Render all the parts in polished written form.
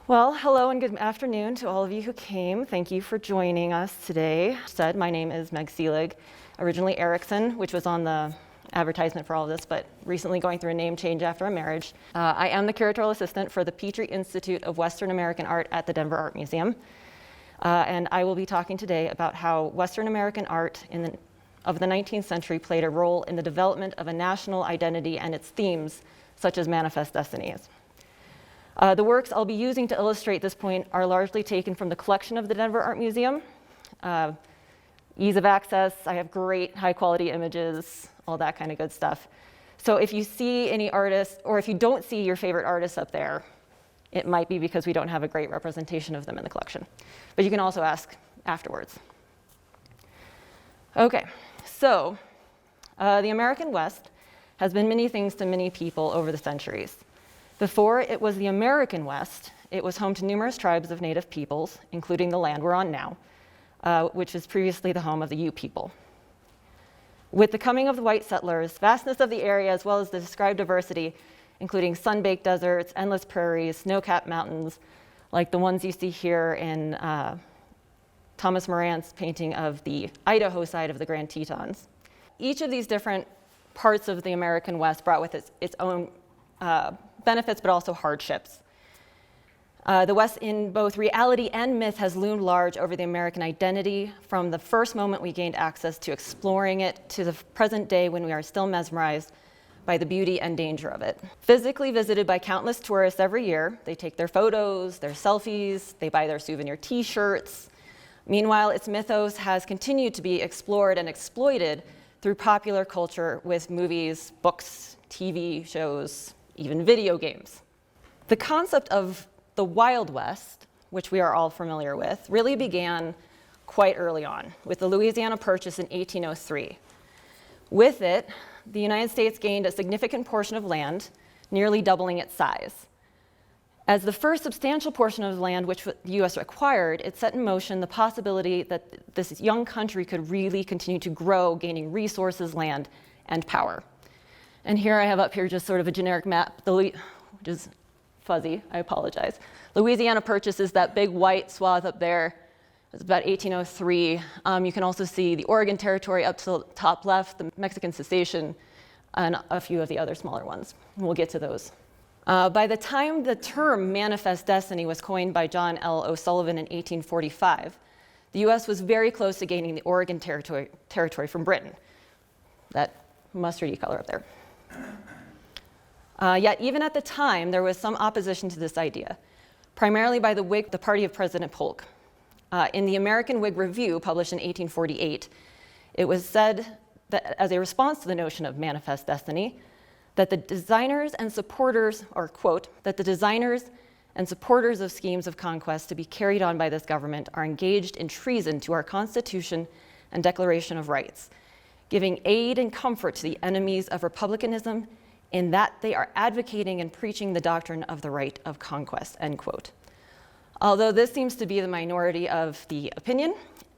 Well, hello and good afternoon to all of you who came. Thank you for joining us today. My name is Meg Selig, originally ERickson, which was on the advertisement for all of this, but recently going through a name change after a marriage. I am the curatorial assistant for the Petrie Institute of Western American Art at the Denver Art Museum. And I will be talking today about how Western American art of the 19th century played a role in the development of a national identity and its themes, such as manifest destinies. The works I'll be using to illustrate this point are largely taken from the collection of the Denver Art Museum. Ease of access, I have great high quality images, all that kind of good stuff. So if you see any artists, or if you don't see your favorite artists up there, it might be because we don't have a great representation of them in the collection. But you can also ask afterwards. Okay, so the American West has been many things to many people over the centuries. Before it was the American West, it was home to numerous tribes of native peoples, including the land we're on now, which was previously the home of the Ute people. With the coming of the white settlers, vastness of the area, as well as the described diversity, including sun-baked deserts, endless prairies, snow-capped mountains, like the ones you see here in Thomas Morant's painting of the Idaho side of the Grand Tetons. Each of these different parts of the American West brought with its own benefits, but also hardships. The West, in both reality and myth, has loomed large over the American identity from the first moment we gained access to exploring it to the present day when we are still mesmerized by the beauty and danger of it. Physically visited by countless tourists every year, they take their photos, their selfies, they buy their souvenir t-shirts. Meanwhile, its mythos has continued to be explored and exploited through popular culture with movies, books, TV shows, even video games. The concept of the Wild West, which we are all familiar with, really began quite early on with the Louisiana Purchase in 1803. With it, the United States gained a significant portion of land, nearly doubling its size. As the first substantial portion of land which the US acquired, it set in motion the possibility that this young country could really continue to grow, gaining resources, land, and power. And here I have up here just sort of a generic map, which is fuzzy, I apologize. Louisiana Purchase is that big white swath up there. It's about 1803. You can also see the Oregon Territory up to the top left, the Mexican Cessation, and a few of the other smaller ones. We'll get to those. By the time the term manifest destiny was coined by John L. O'Sullivan in 1845, the US was very close to gaining the Oregon Territory from Britain. That mustardy color up there. Yet even at the time, there was some opposition to this idea, primarily by the Whig, the party of President Polk. In the American Whig Review, published in 1848, it was said that as a response to the notion of manifest destiny, that the designers and supporters, or quote, that the designers and supporters of schemes of conquest to be carried on by this government are engaged in treason to our Constitution and Declaration of Rights, giving aid and comfort to the enemies of republicanism in that they are advocating and preaching the doctrine of the right of conquest, end quote. Although this seems to be the minority of the opinion,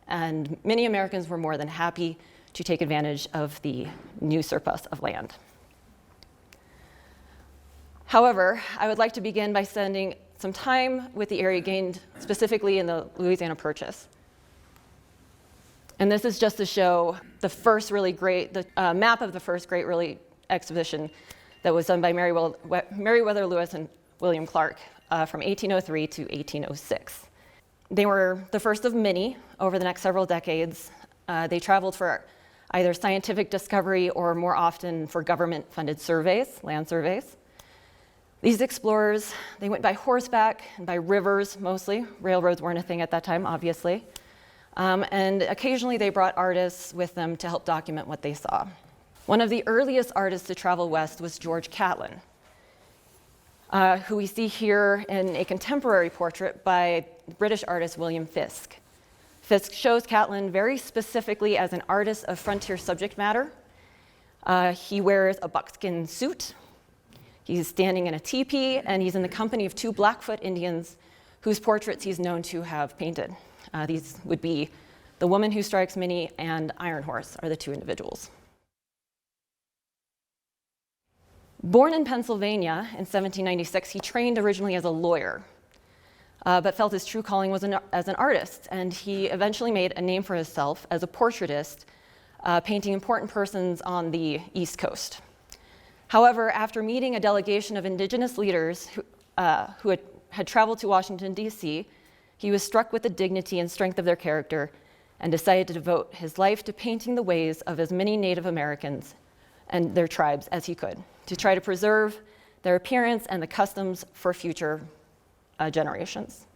and many Americans were more than happy to take advantage of the new surplus of land. However, I would like to begin by spending some time with the area gained specifically in the Louisiana Purchase. And this is just to show the first really great, map of the first great really exhibition that was done by Meriwether Lewis and William Clark from 1803 to 1806. They were the first of many over the next several decades. They traveled for either scientific discovery or more often for government-funded surveys, land surveys. These explorers, they went by horseback and by rivers mostly. Railroads weren't a thing at that time, obviously. And occasionally they brought artists with them to help document what they saw. One of the earliest artists to travel west was George Catlin, who we see here in a contemporary portrait by British artist William Fisk. Fisk shows Catlin very specifically as an artist of frontier subject matter. He wears a buckskin suit. He's standing in a teepee, and he's in the company of two Blackfoot Indians whose portraits he's known to have painted. These would be the Woman Who Strikes Minnie and Iron Horse are the two individuals. Born in Pennsylvania in 1796, he trained originally as a lawyer. but felt his true calling was as an artist, and he eventually made a name for himself as a portraitist, painting important persons on the East Coast. However, after meeting a delegation of indigenous leaders who had traveled to Washington, D.C., he was struck with the dignity and strength of their character and decided to devote his life to painting the ways of as many Native Americans and their tribes as he could, to try to preserve their appearance and the customs for future generations.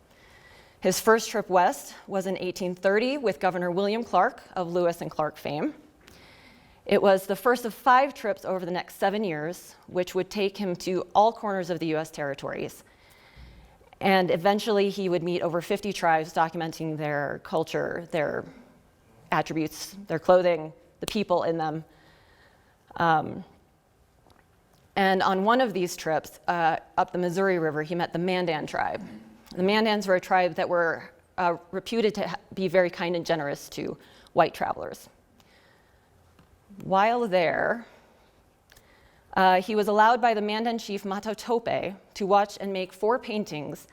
His first trip west was in 1830 with Governor William Clark of Lewis and Clark fame. It was the first of 5 trips over the next 7 years, which would take him to all corners of the US territories. And eventually he would meet over 50 tribes documenting their culture, their attributes, their clothing, the people in them. And on one of these trips, up the Missouri River, he met the Mandan Tribe. The Mandans were a tribe that were reputed to be very kind and generous to white travelers. While there, he was allowed by the Mandan chief Matatope to watch and make 4 paintings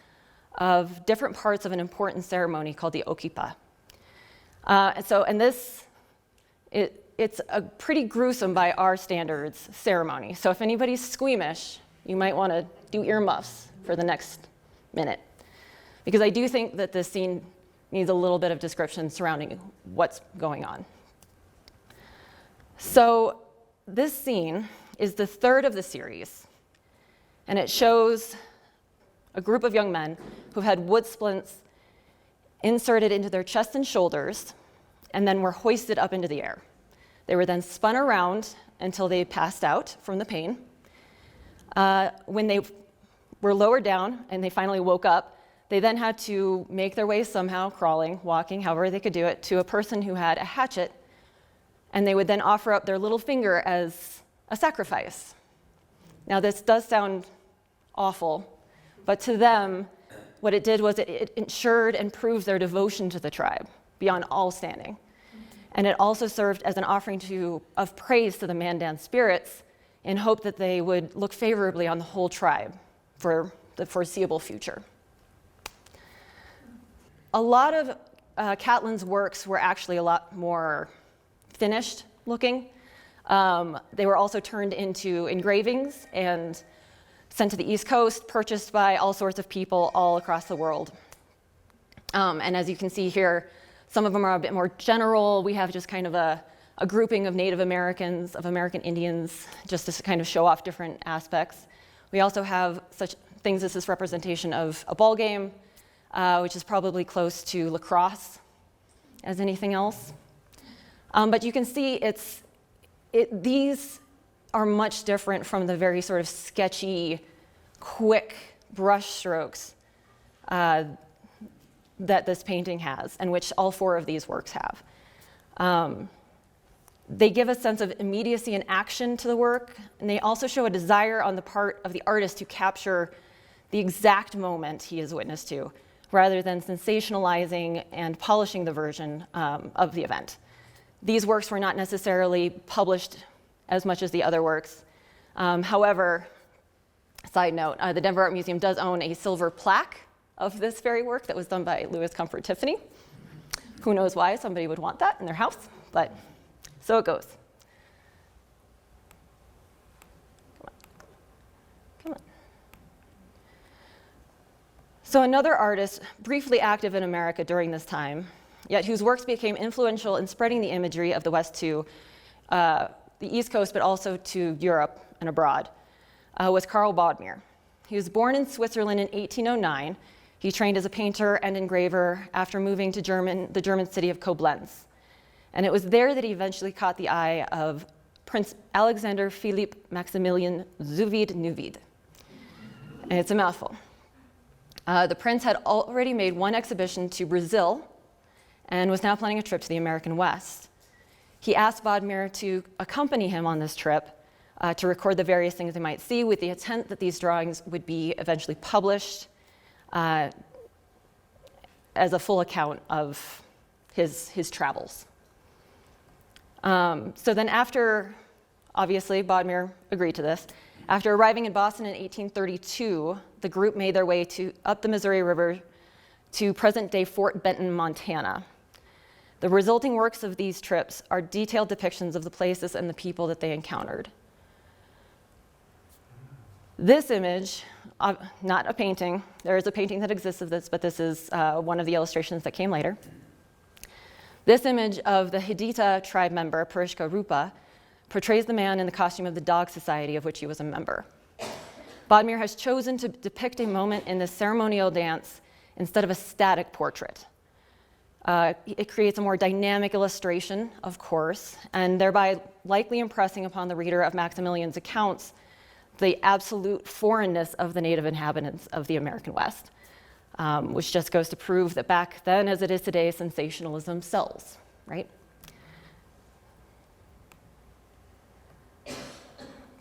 of different parts of an important ceremony called the Okipa. It's a pretty gruesome by our standards ceremony. So if anybody's squeamish, you might want to do earmuffs for the next minute. Because I do think that this scene needs a little bit of description surrounding what's going on. So this scene is the 3rd of the series, and it shows a group of young men who've had wood splints inserted into their chest and shoulders, and then were hoisted up into the air. They were then spun around until they passed out from the pain. When they were lowered down and they finally woke up, they then had to make their way somehow, crawling, walking, however they could do it, to a person who had a hatchet, and they would then offer up their little finger as a sacrifice. Now, this does sound awful, but to them, what it did was it ensured and proved their devotion to the tribe beyond all standing. And it also served as an offering of praise to the Mandan spirits in hope that they would look favorably on the whole tribe for the foreseeable future. A lot of Catlin's works were actually a lot more finished looking. They were also turned into engravings and sent to the East Coast, purchased by all sorts of people all across the world. And as you can see here, some of them are a bit more general. We have just kind of a grouping of Native Americans, of American Indians, just to kind of show off different aspects. We also have such things as this representation of a ball game, which is probably close to lacrosse as anything else. But you can see these are much different from the very sort of sketchy, quick brush strokes that this painting has, and which all 4 of these works have. They give a sense of immediacy and action to the work, and they also show a desire on the part of the artist to capture the exact moment he is witness to, rather than sensationalizing and polishing the version of the event. These works were not necessarily published as much as the other works. However, side note, the Denver Art Museum does own a silver plaque of this very work that was done by Louis Comfort Tiffany. Who knows why somebody would want that in their house, but so it goes. Come on. So another artist briefly active in America during this time, yet whose works became influential in spreading the imagery of the West to the East Coast, but also to Europe and abroad, was Carl Bodmir. He was born in Switzerland in 1809. He trained as a painter and engraver after moving to the German city of Koblenz. And it was there that he eventually caught the eye of Prince Alexander Philipp Maximilian Zuvid-Nuvid. And it's a mouthful. The prince had already made one exhibition to Brazil and was now planning a trip to the American West. He asked Bodmir to accompany him on this trip to record the various things they might see, with the intent that these drawings would be eventually published as a full account of his travels. So then after, obviously, Bodmir agreed to this. After arriving in Boston in 1832, the group made their way up the Missouri River to present-day Fort Benton, Montana. The resulting works of these trips are detailed depictions of the places and the people that they encountered. This image, not a painting, there is a painting that exists of this, but this is one of the illustrations that came later. This image of the Hidita tribe member, Parishka Rupa, portrays the man in the costume of the Dog Society of which he was a member. Bodmir has chosen to depict a moment in this ceremonial dance instead of a static portrait. It creates a more dynamic illustration, of course, and thereby likely impressing upon the reader of Maximilian's accounts the absolute foreignness of the native inhabitants of the American West, which just goes to prove that back then, as it is today, sensationalism sells, right?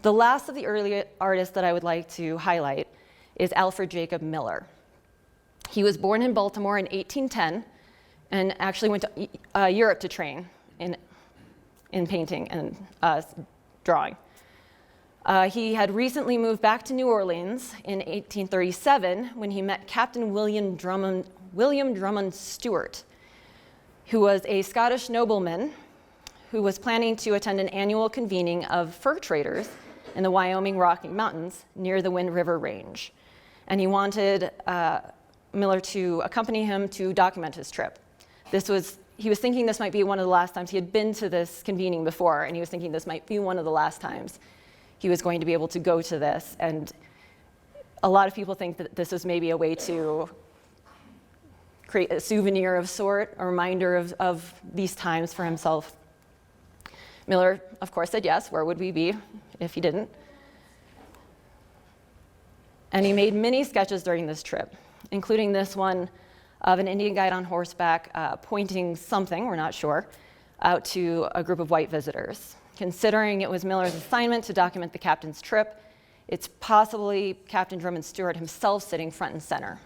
The last of the early artists that I would like to highlight is Alfred Jacob Miller. He was born in Baltimore in 1810 and actually went to Europe to train in painting and drawing. He had recently moved back to New Orleans in 1837 when he met Captain William Drummond Stewart, who was a Scottish nobleman who was planning to attend an annual convening of fur traders in the Wyoming Rocky Mountains near the Wind River Range. And he wanted Miller to accompany him to document his trip. He was thinking this might be one of the last times he had been to this convening before, and he was thinking this might be one of the last times he was going to be able to go to this. And a lot of people think that this was maybe a way to create a souvenir of sort, a reminder of these times for himself. Miller, of course, said yes. Where would we be if he didn't? And he made many sketches during this trip, including this one of an Indian guide on horseback pointing something, we're not sure, out to a group of white visitors. Considering it was Miller's assignment to document the captain's trip, it's possibly Captain Drummond Stewart himself sitting front and center.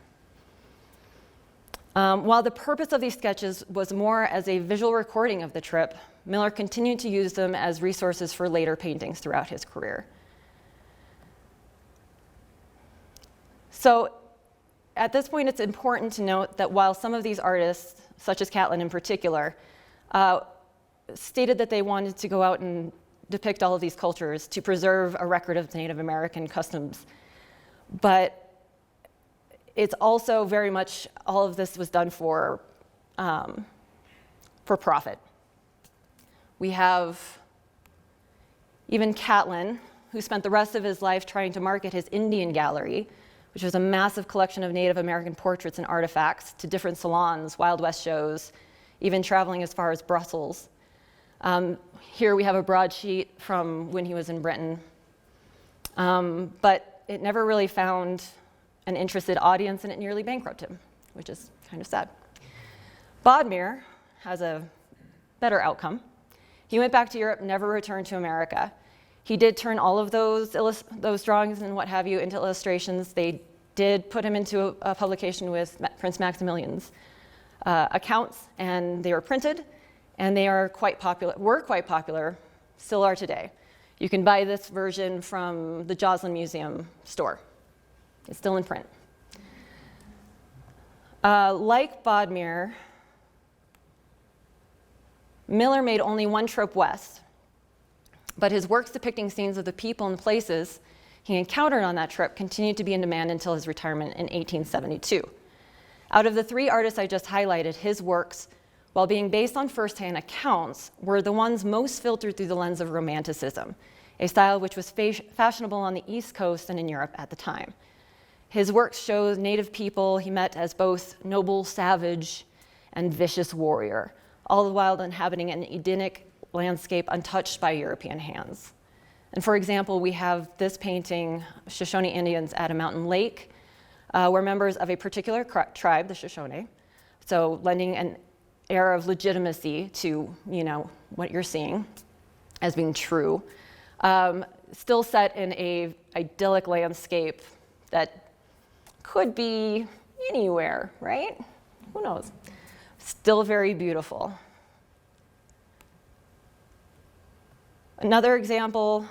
While the purpose of these sketches was more as a visual recording of the trip, Miller continued to use them as resources for later paintings throughout his career. So at this point, it's important to note that while some of these artists, such as Catlin in particular, stated that they wanted to go out and depict all of these cultures to preserve a record of Native American customs, but it's also very much, all of this was done for profit. We have even Catlin, who spent the rest of his life trying to market his Indian gallery, which was a massive collection of Native American portraits and artifacts, to different salons, Wild West shows, even traveling as far as Brussels. Here we have a broadsheet from when he was in Britain, but it never really found an interested audience, and it nearly bankrupted him, which is kind of sad. Bodmir has a better outcome. He went back to Europe, never returned to America. He did turn all of those drawings and what have you into illustrations. They did put him into a publication with Prince Maximilian's accounts, and they were printed, and they are quite popular, still are today. You can buy this version from the Joslin Museum store. It's still in print. Like Bodmir, Miller made only one trip west, but his works depicting scenes of the people and places he encountered on that trip continued to be in demand until his retirement in 1872. Out of the three artists I just highlighted, his works, while being based on firsthand accounts, were the ones most filtered through the lens of romanticism, a style which was fashionable on the East Coast and in Europe at the time. His works show Native people he met as both noble savage and vicious warrior, all the while inhabiting an Edenic landscape untouched by European hands. And for example, we have this painting, Shoshone Indians at a mountain lake, where members of a particular tribe, the Shoshone, so lending an air of legitimacy to, what you're seeing as being true, still set in a idyllic landscape that could be anywhere, right? Who knows? Still very beautiful. Another example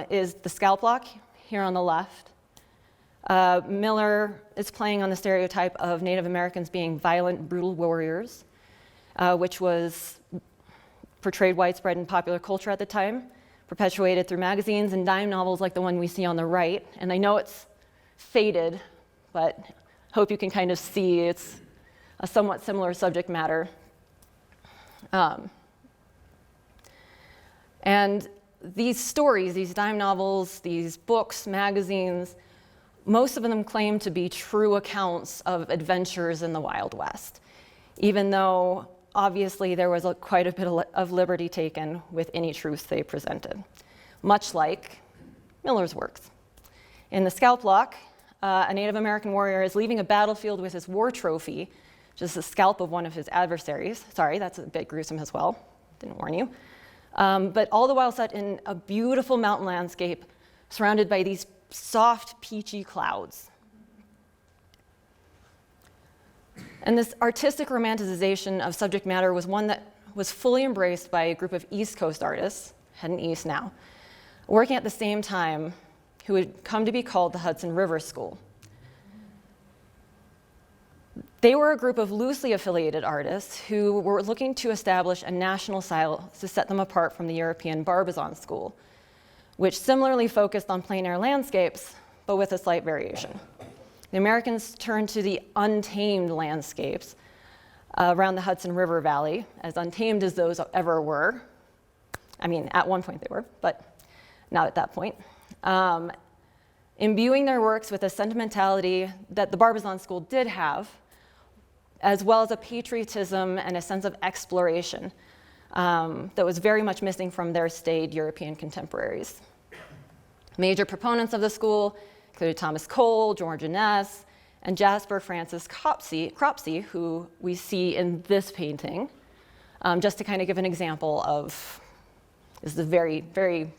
is the scalp lock here on the left. Miller is playing on the stereotype of Native Americans being violent, brutal warriors, which was portrayed widespread in popular culture at the time, perpetuated through magazines and dime novels like the one we see on the right. And I know it's faded, but hope you can kind of see it's a somewhat similar subject matter. And these stories, these dime novels, these books, magazines, most of them claim to be true accounts of adventures in the Wild West, even though obviously there was quite a bit of liberty taken with any truths they presented, much like Miller's works. In The Scalp Lock, a Native American warrior is leaving a battlefield with his war trophy, just the scalp of one of his adversaries. Sorry, that's a bit gruesome as well, didn't warn you. But all the while set in a beautiful mountain landscape surrounded by these soft, peachy clouds. And this artistic romanticization of subject matter was one that was fully embraced by a group of East Coast artists, heading east now, working at the same time, who would come to be called the Hudson River School. They were a group of loosely affiliated artists who were looking to establish a national style to set them apart from the European Barbizon school, which similarly focused on plein air landscapes, but with a slight variation. The Americans turned to the untamed landscapes around the Hudson River Valley, as untamed as those ever were. I mean, at one point they were, but not at that point. Imbuing their works with a sentimentality that the Barbizon school did have, as well as a patriotism and a sense of exploration that was very much missing from their staid European contemporaries. Major proponents of the school included Thomas Cole, George Inness, and Jasper Francis Cropsey, who we see in this painting, just to kind of give an example of, this is a very, very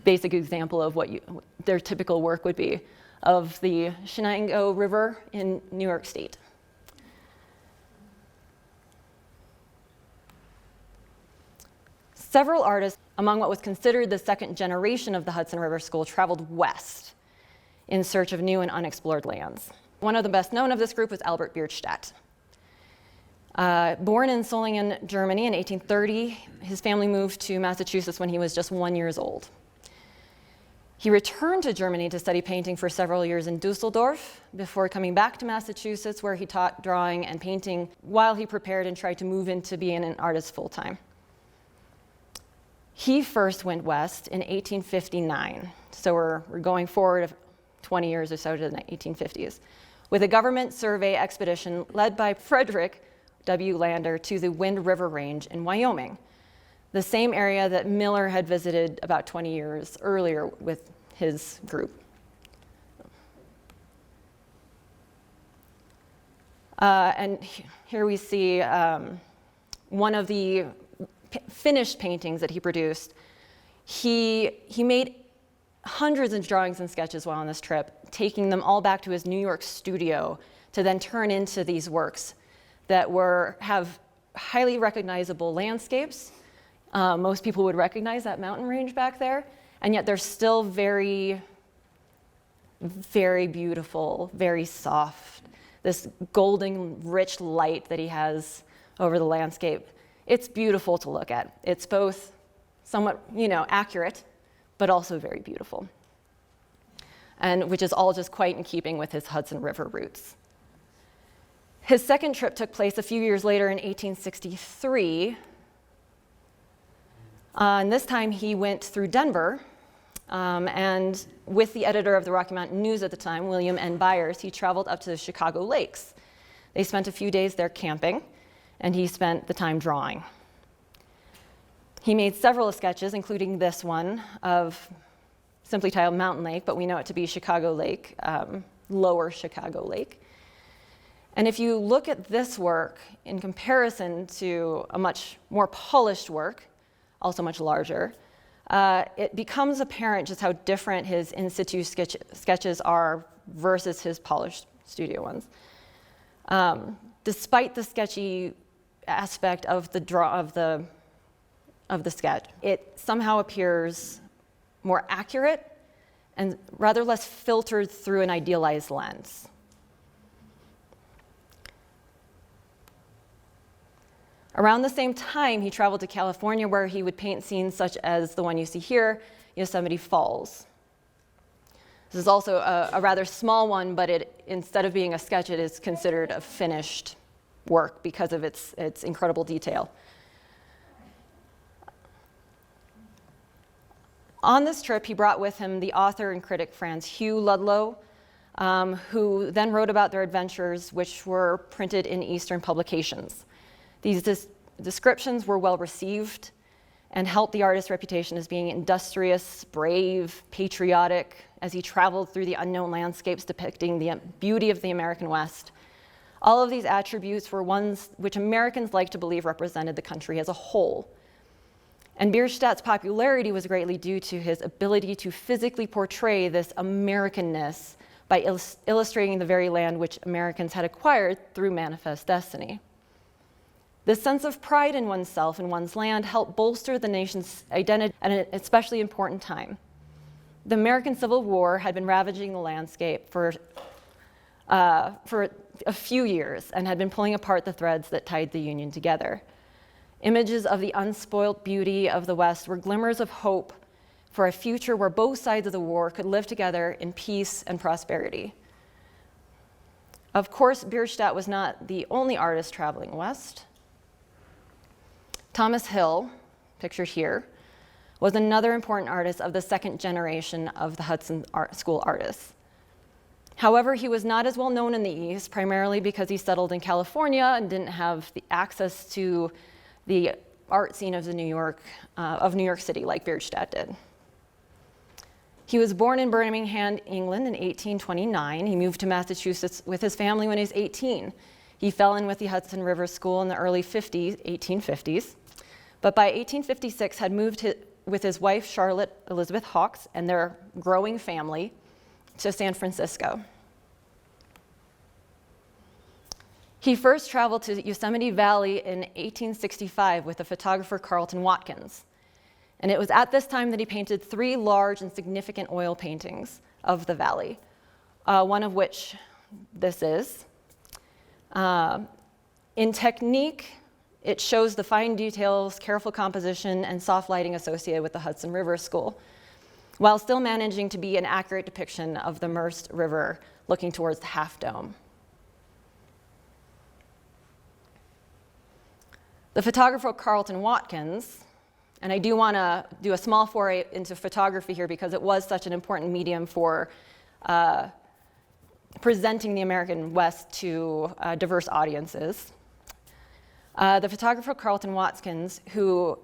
basic example of what their typical work would be, of the Shenango River in New York State. Several artists among what was considered the second generation of the Hudson River School traveled west in search of new and unexplored lands. One of the best known of this group was Albert Bierstadt. Born in Solingen, Germany in 1830, his family moved to Massachusetts when he was just 1 year old. He returned to Germany to study painting for several years in Dusseldorf before coming back to Massachusetts, where he taught drawing and painting while he prepared and tried to move into being an artist full-time. He first went west in 1859, so we're going forward 20 years or so to the 1850s, with a government survey expedition led by Fredric W. Lander to the Wind River Range in Wyoming, the same area that Miller had visited about 20 years earlier with his group. And here we see one of the finished paintings that he produced. He made hundreds of drawings and sketches while on this trip, taking them all back to his New York studio to then turn into these works that have highly recognizable landscapes. Most people would recognize that mountain range back there, and yet they're still very, very beautiful, very soft. This golden, rich light that he has over the landscape. It's beautiful to look at. It's both somewhat, accurate, but also very beautiful. And which is all just quite in keeping with his Hudson River roots. His second trip took place a few years later in 1863. And this time he went through Denver, and with the editor of the Rocky Mountain News at the time, William N. Byers, he traveled up to the Chicago Lakes. They spent a few days there camping, and he spent the time drawing. He made several sketches, including this one of simply titled Mountain Lake, but we know it to be Chicago Lake, Lower Chicago Lake. And if you look at this work in comparison to a much more polished work, also much larger, it becomes apparent just how different his in situ sketches are versus his polished studio ones. Despite the sketchy aspect of the sketch, it somehow appears more accurate and rather less filtered through an idealized lens. Around the same time, he traveled to California, where he would paint scenes such as the one you see here, Yosemite Falls. This is also a rather small one, but instead of being a sketch, it is considered a finished work because of its incredible detail. On this trip, he brought with him the author and critic Franz Hugh Ludlow, who then wrote about their adventures, which were printed in Eastern publications. These descriptions were well received and helped the artist's reputation as being industrious, brave, patriotic, as he traveled through the unknown landscapes depicting the beauty of the American West. All of these attributes were ones which Americans like to believe represented the country as a whole. And Bierstadt's popularity was greatly due to his ability to physically portray this Americanness by illustrating the very land which Americans had acquired through manifest destiny. This sense of pride in oneself and one's land helped bolster the nation's identity at an especially important time. The American Civil War had been ravaging the landscape for a few years and had been pulling apart the threads that tied the Union together. Images of the unspoilt beauty of the West were glimmers of hope for a future where both sides of the war could live together in peace and prosperity. Of course, Bierstadt was not the only artist traveling west. Thomas Hill, pictured here, was another important artist of the second generation of the Hudson Art School artists. However, he was not as well known in the East, primarily because he settled in California and didn't have the access to the art scene of New York City like Bierstadt did. He was born in Birmingham, England in 1829. He moved to Massachusetts with his family when he was 18. He fell in with the Hudson River School in the early 1850s. But by 1856 had moved with his wife, Charlotte Elizabeth Hawks, and their growing family to San Francisco. He first traveled to Yosemite Valley in 1865 with the photographer Carlton Watkins. And it was at this time that he painted 3 large and significant oil paintings of the valley, one of which this is. In technique, it shows the fine details, careful composition, and soft lighting associated with the Hudson River School, while still managing to be an accurate depiction of the Merced River looking towards the Half Dome. The photographer Carlton Watkins, and I do want to do a small foray into photography here because it was such an important medium for presenting the American West to diverse audiences. The photographer Carlton Watkins, who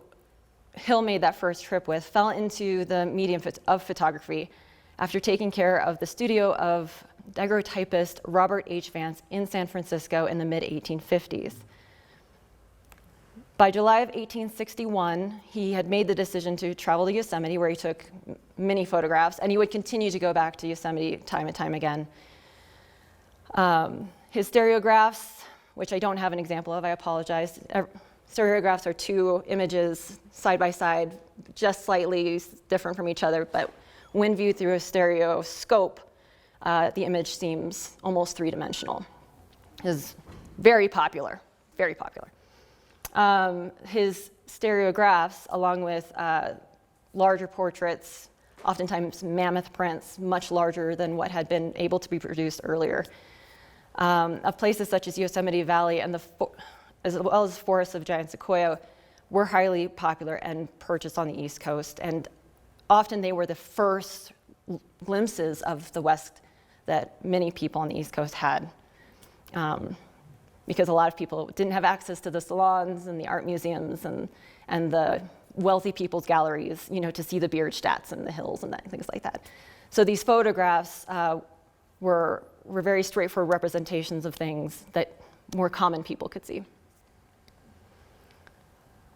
Hill made that first trip with, fell into the medium of photography after taking care of the studio of daguerreotypist Robert H. Vance in San Francisco in the mid-1850s. By July of 1861, he had made the decision to travel to Yosemite, where he took many photographs, and he would continue to go back to Yosemite time and time again. His stereographs, which I don't have an example of, I apologize. Stereographs are 2 images side by side, just slightly different from each other, but when viewed through a stereoscope, the image seems almost 3-dimensional. Is very popular, very popular. His stereographs, along with larger portraits, oftentimes mammoth prints, much larger than what had been able to be produced earlier, of places such as Yosemite Valley and as well as forests of giant sequoia, were highly popular and purchased on the East Coast. And often they were the first glimpses of the West that many people on the East Coast had. Because a lot of people didn't have access to the salons and the art museums and the wealthy people's galleries, to see the Bierstadts and the hills and things like that. So these photographs were very straightforward representations of things that more common people could see.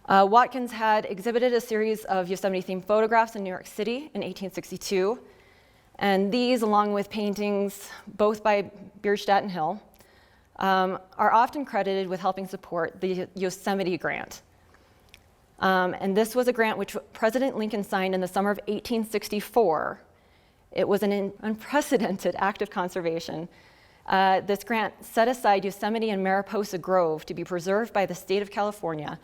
Watkins had exhibited a series of Yosemite-themed photographs in New York City in 1862, and these, along with paintings both by Bierstadt and Hill, are often credited with helping support the Yosemite Grant. And this was a grant which President Lincoln signed in the summer of 1864 It was an unprecedented act of conservation. This grant set aside Yosemite and Mariposa Grove to be preserved by the state of California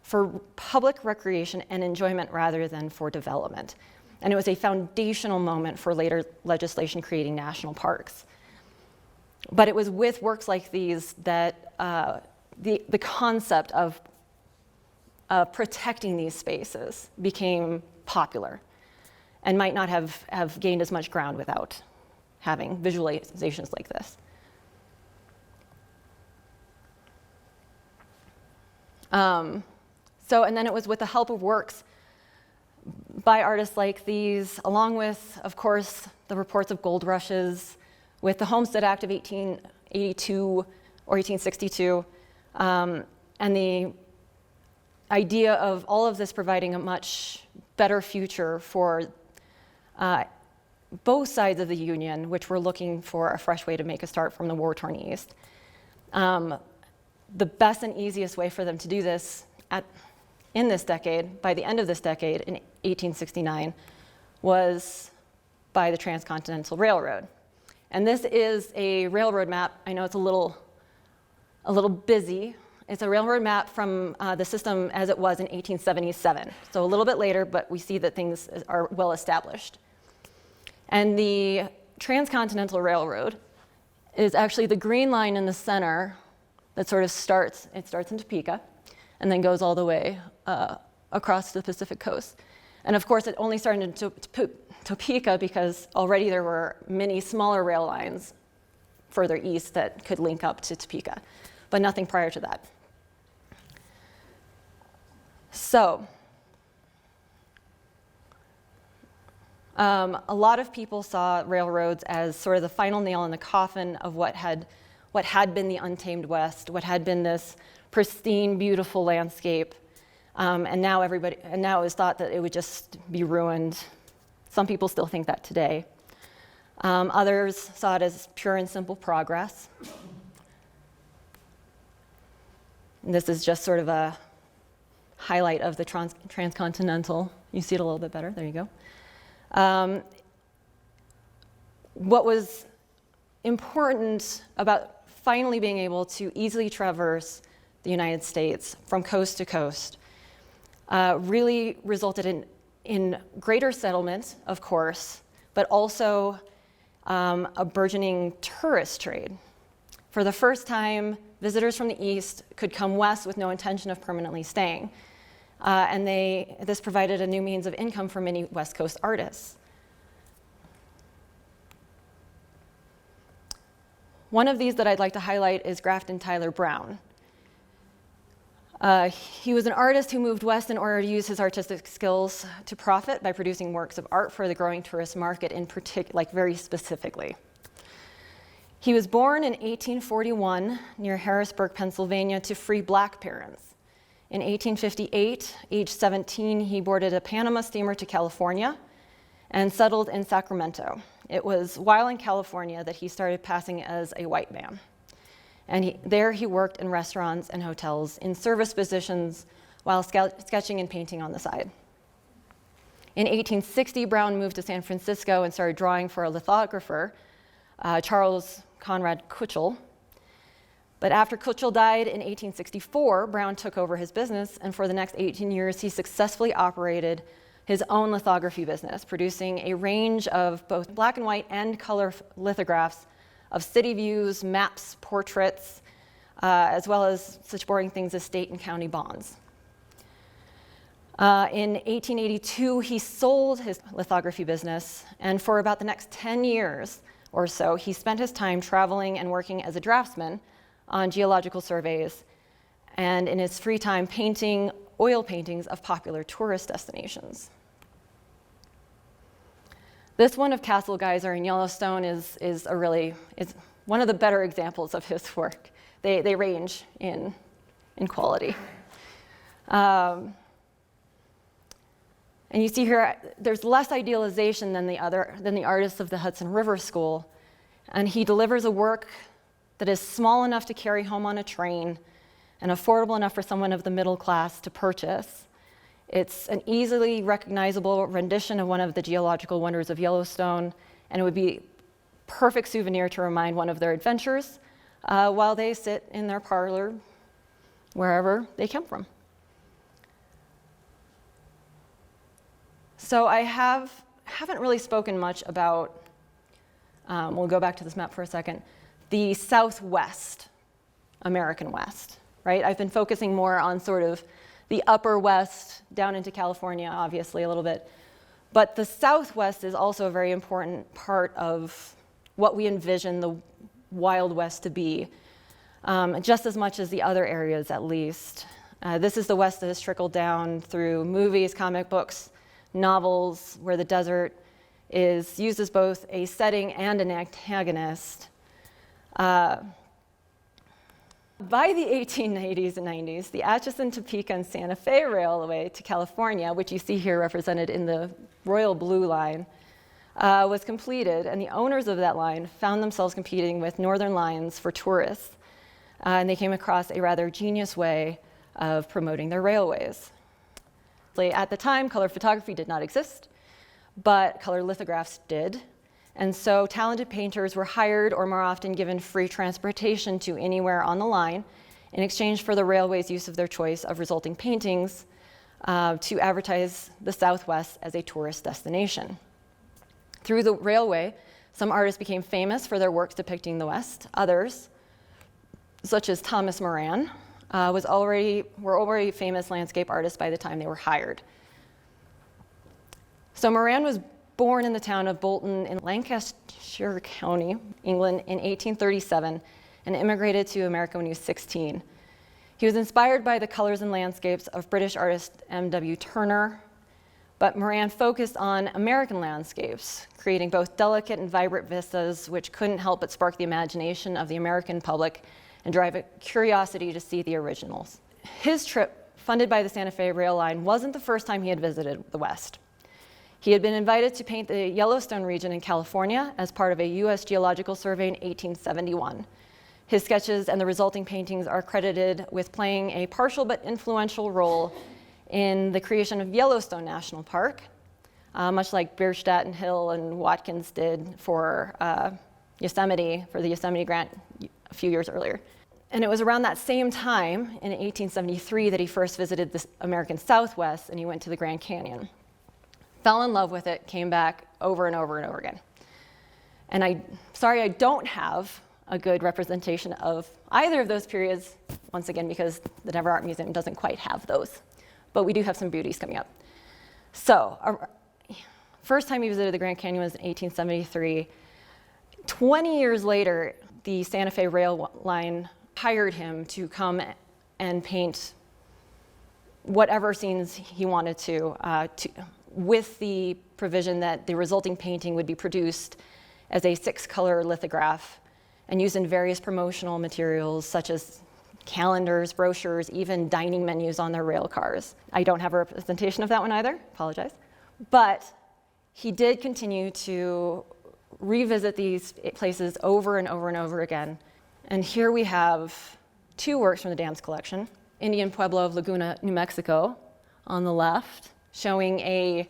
for public recreation and enjoyment rather than for development. And it was a foundational moment for later legislation creating national parks. But it was with works like these that the concept of protecting these spaces became popular and might not have gained as much ground without having visualizations like this. And then it was with the help of works by artists like these, along with, of course, the reports of gold rushes, with the Homestead Act of 1882 or 1862, and the idea of all of this providing a much better future for both sides of the Union, which were looking for a fresh way to make a start from the war-torn East. The best and easiest way for them to do this in this decade, by the end of this decade, in 1869, was by the Transcontinental Railroad. And this is a railroad map. I know it's a little busy. It's a railroad map from the system as it was in 1877. So a little bit later, but we see that things are well established. And the Transcontinental Railroad is actually the green line in the center that sort of starts in Topeka and then goes all the way across the Pacific coast. And of course, it only started in Topeka because already there were many smaller rail lines further east that could link up to Topeka, but nothing prior to that. So, a lot of people saw railroads as sort of the final nail in the coffin of what had been the untamed West, what had been this pristine, beautiful landscape, and now it was thought that it would just be ruined. Some people still think that today. Others saw it as pure and simple progress. And this is just sort of a highlight of the transcontinental. You see it a little bit better. There you go. What was important about finally being able to easily traverse the United States from coast to coast really resulted in greater settlement, of course, but also a burgeoning tourist trade. For the first time, visitors from the east could come west with no intention of permanently staying. And this provided a new means of income for many West Coast artists. One of these that I'd like to highlight is Grafton Tyler Brown. He was an artist who moved west in order to use his artistic skills to profit by producing works of art for the growing tourist market in particular, like very specifically. He was born in 1841 near Harrisburg, Pennsylvania, to free black parents. In 1858, age 17, he boarded a Panama steamer to California and settled in Sacramento. It was while in California that he started passing as a white man. And there he worked in restaurants and hotels in service positions while sketching and painting on the side. In 1860, Brown moved to San Francisco and started drawing for a lithographer, Charles Conrad Kutchell. But after Kutchell died in 1864, Brown took over his business, and for the next 18 years, he successfully operated his own lithography business, producing a range of both black and white and color lithographs of city views, maps, portraits, as well as such boring things as state and county bonds. In 1882, he sold his lithography business, and for about the next 10 years or so, he spent his time traveling and working as a draftsman on geological surveys, and in his free time painting oil paintings of popular tourist destinations. This one of Castle Geyser in Yellowstone is one of the better examples of his work. They range in quality. And you see here, there's less idealization than the artists of the Hudson River School, and he delivers a work that is small enough to carry home on a train and affordable enough for someone of the middle class to purchase. It's an easily recognizable rendition of one of the geological wonders of Yellowstone, and it would be perfect souvenir to remind one of their adventures while they sit in their parlor wherever they come from. So I haven't really spoken much about, we'll go back to this map for a second, the Southwest, American West, right? I've been focusing more on sort of the upper West, down into California, obviously, a little bit. But the Southwest is also a very important part of what we envision the Wild West to be, just as much as the other areas, at least. This is the West that has trickled down through movies, comic books, novels, where the desert is used as both a setting and an antagonist. By the 1880s and 90s, the Atchison, Topeka, and Santa Fe Railway to California, which you see here represented in the royal blue line, was completed, and the owners of that line found themselves competing with northern lines for tourists, and they came across a rather genius way of promoting their railways. At the time, color photography did not exist, but color lithographs did. And so talented painters were hired or more often given free transportation to anywhere on the line in exchange for the railway's use of their choice of resulting paintings to advertise the Southwest as a tourist destination. Through the railway, some artists became famous for their works depicting the West. Others, such as Thomas Moran, were already famous landscape artists by the time they were hired. So Moran was born in the town of Bolton in Lancashire County, England, in 1837, and immigrated to America when he was 16. He was inspired by the colors and landscapes of British artist M.W. Turner, but Moran focused on American landscapes, creating both delicate and vibrant vistas, which couldn't help but spark the imagination of the American public and drive a curiosity to see the originals. His trip, funded by the Santa Fe Rail Line, wasn't the first time he had visited the West. He had been invited to paint the Yellowstone region in California as part of a U.S. Geological Survey in 1871. His sketches and the resulting paintings are credited with playing a partial but influential role in the creation of Yellowstone National Park, much like Bierstadt and Hill and Watkins did for Yosemite, for the Yosemite Grant a few years earlier. And it was around that same time, in 1873, that he first visited the American Southwest, and he went to the Grand Canyon. Fell in love with it, came back over and over and over again. And I don't have a good representation of either of those periods, once again, because the Denver Art Museum doesn't quite have those. But we do have some beauties coming up. So, first time he visited the Grand Canyon was in 1873. 20 years later, the Santa Fe Rail Line hired him to come and paint whatever scenes he wanted to with the provision that the resulting painting would be produced as a 6-color lithograph and used in various promotional materials such as calendars, brochures, even dining menus on their rail cars. I don't have a representation of that one either, apologize. But he did continue to revisit these places over and over and over again. And here we have 2 works from the Dams collection. Indian Pueblo of Laguna, New Mexico on the left, showing a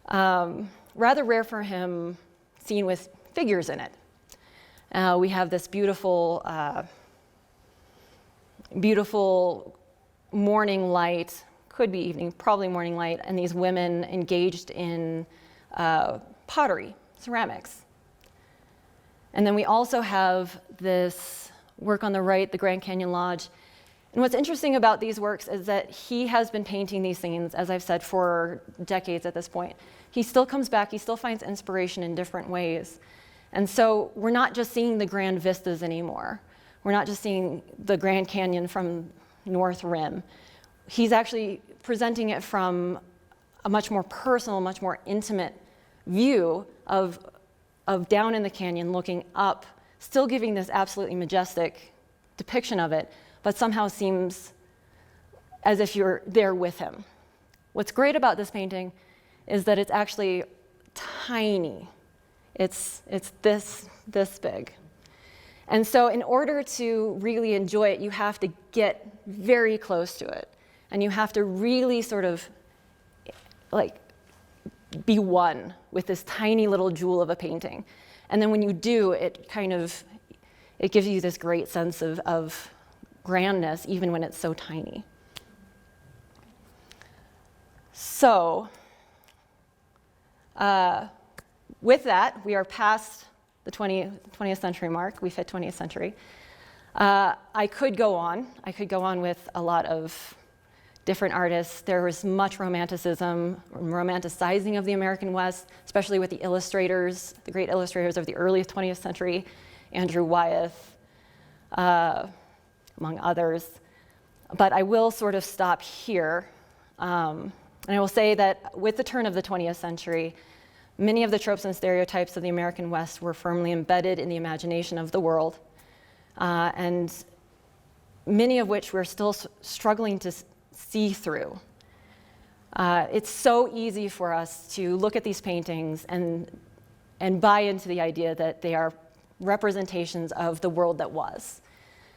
rather rare for him scene with figures in it. We have this beautiful morning light, could be evening, probably morning light, and these women engaged in pottery, ceramics. And then we also have this work on the right, the Grand Canyon Lodge. And what's interesting about these works is that he has been painting these scenes, as I've said, for decades at this point. He still comes back, he still finds inspiration in different ways. And so we're not just seeing the grand vistas anymore. We're not just seeing the Grand Canyon from North Rim. He's actually presenting it from a much more personal, much more intimate view of down in the canyon, looking up, still giving this absolutely majestic depiction of it, but somehow seems as if you're there with him. What's great about this painting is that it's actually tiny. It's this big. And so in order to really enjoy it, you have to get very close to it. And you have to really sort of like be one with this tiny little jewel of a painting. And then when you do, it gives you this great sense of grandness, even when it's so tiny. So, with that, we are past the 20th century mark. We've hit 20th century. I could go on. I could go on with a lot of different artists. There was much romanticism, romanticizing of the American West, especially with the illustrators, the great illustrators of the early 20th century, Andrew Wyeth, among others. But I will sort of stop here. And I will say that with the turn of the 20th century, many of the tropes and stereotypes of the American West were firmly embedded in the imagination of the world, and many of which we're still struggling to see through. It's so easy for us to look at these paintings and buy into the idea that they are representations of the world that was,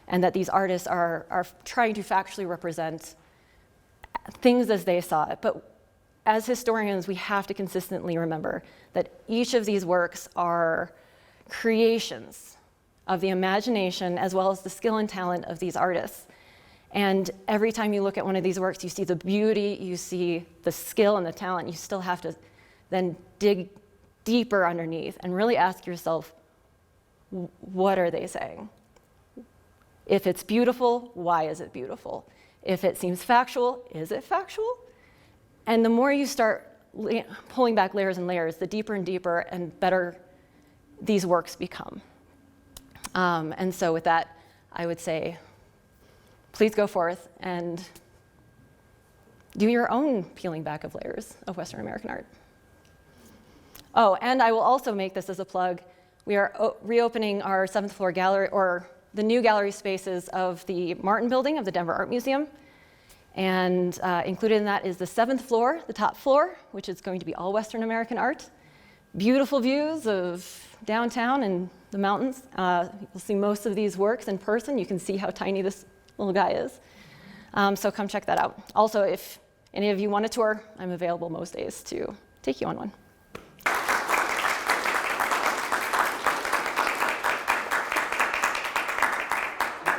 and that these artists are trying to factually represent things as they saw it. But as historians, we have to consistently remember that each of these works are creations of the imagination as well as the skill and talent of these artists. And every time you look at one of these works, you see the beauty, you see the skill and the talent. You still have to then dig deeper underneath and really ask yourself, what are they saying? If it's beautiful, why is it beautiful? If it seems factual, is it factual? And the more you start pulling back layers and layers, the deeper and deeper and better these works become. And so with that, I would say, please go forth and do your own peeling back of layers of Western American art. Oh, and I will also make this as a plug. We are reopening our 7th floor gallery, or the new gallery spaces of the Martin Building of the Denver Art Museum. And included in that is the 7th floor, the top floor, which is going to be all Western American art. Beautiful views of downtown and the mountains. You'll see most of these works in person. You can see how tiny this little guy is. So come check that out. Also, if any of you want a tour, I'm available most days to take you on one.